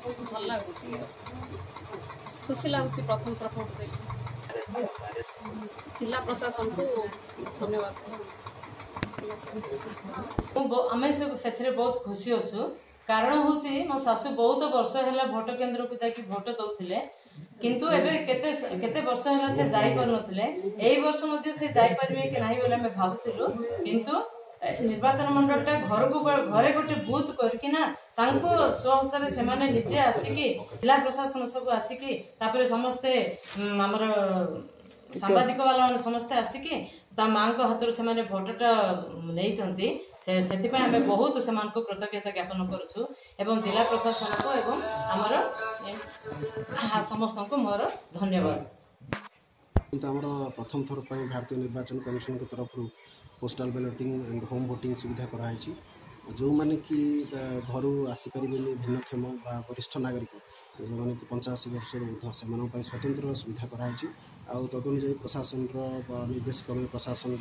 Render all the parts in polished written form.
भल लगुच खुशी लगुच प्रथम थर भोट दे जिला प्रशासन को धन्यवाद आम से बहुत खुशी अच्छु कारण हूँ मो शाशु बहुत वर्ष है भोट केन्द्र को जाकि भोट दौले किंतु एबे केते वर्ष है से जाई पर नथिले एई वर्ष मध्ये से जाई परिबे कि नाही बोले हम भाबुथिलु किंतु निर्वाचन मंडलटा घर को घरे गोटे बूथ करके ना तांको स्वहस्तर से माने निजे आसिकी जिला प्रशासन सब आसिकी तापर समस्ते हमर सांबादिक वाला समस्ते आसिकी ता मां को हाथ से माने भोटटा नै चंती से हमें बहुत से कृतज्ञता ज्ञापन करुछु एवं जिला प्रशासन को एवं हमर समस्त को मोर धन्यवाद। आमर प्रथम थर भारतीय निर्वाचन कमिशन के तरफ postal balloting and home voting सुविधा कराई जो माने कि घर आसीपर भिन्नक्षम वरिष्ठ नागरिक जो मैंने कि 85 वर्ष ऊर्ध से स्वतंत्र सुविधा कराई तदनुजाई प्रशासन निर्देशक प्रशासन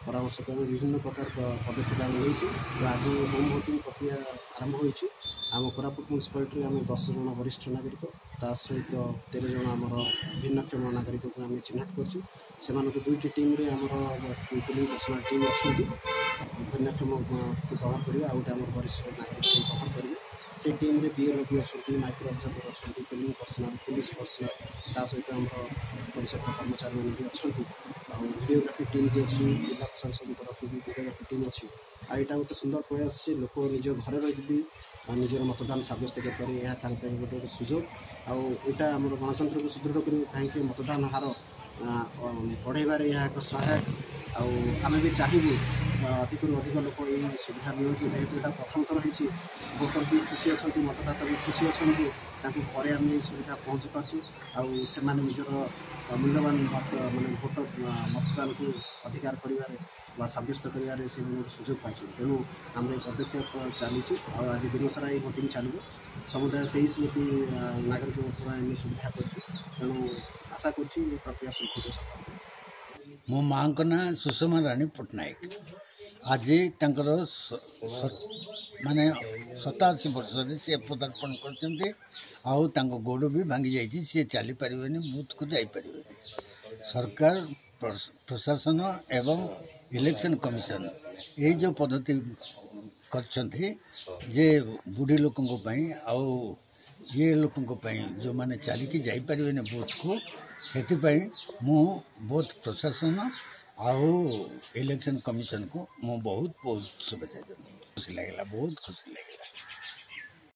परामर्श क्रमे विभिन्न प्रकार पदक्षेप आम नहीं आज होम वोटिंग प्रक्रिया आरंभ हो आम कोरापुट म्यूनिसिपालिटी आम 10 जन वरिष्ठ नागरिक ता सहित 13 जन आमर भिन्नक्षम नागरिक को आम चिन्हट करछु से दुईटी टीम रे आमर पोलिंग पर्सनाल टीम अच्छा भिन्नक्षम को कवर करेंगे आ गए आम वरिष्ठ नागरिक को कवर करेंगे से टीम रे बीएलओ भी अच्छा माइक्रो ऑब्जर्वर अच्छा पोलिंग पर्सनाल पुलिस पर्सनाल ता सहित आम परिषद कर्मचारी मैंने भी अच्छा वीडियोग्राफी टीम भी अच्छी जिला प्रशासन तरफ भी वीडियोग्राफी टीम अच्छी यहाँ गोटे सुंदर प्रयास से लोक निज घर रही निजर मतदान सब्यस्त करें गोटे गोटे सुजोग आईटा आम गणतंत्र को सुदृढ़ कर कहीं मतदान हार बढ़ेबार यह एक सहायक आम भी चाहबू अधिक अधिक लोक ये सुविधा नियंतु जेहेतु यहाँ प्रथम थर हो भोटर भी खुशी अच्छा मतदाता भी खुशी अच्छा घरे आम सुविधा पहुँची पार्छु से निजर मूल्यवान माने भोट मतदान को अधिकार कर सब्यस्त कर सुजोग पाई तेणु आम पदक्षेप चली आज दिन सारा ये भोटिंग चलो समुदाय 23 कोटी नागरिक सुविधा करूँ आशा कर प्रक्रिया सुखद सफल मो माँ का ना सुषमा रानी पट्टनायक आज तंकर माने 87 वर्ष से पदार्पण कर गोड़ भी भांगी जाइए सी चली पारे बूथ को जापर सरकार प्रशासन एवं इलेक्शन कमिशन ये जो पद्धति जे बुढ़ी लोकों ये लोकों जो माने चलिकी जापर बूथ को से बहुत प्रशासन आउ इलेक्शन कमिशन को मु बहुत शुभेच्छा खुशी लगे बहुत खुशी लगे।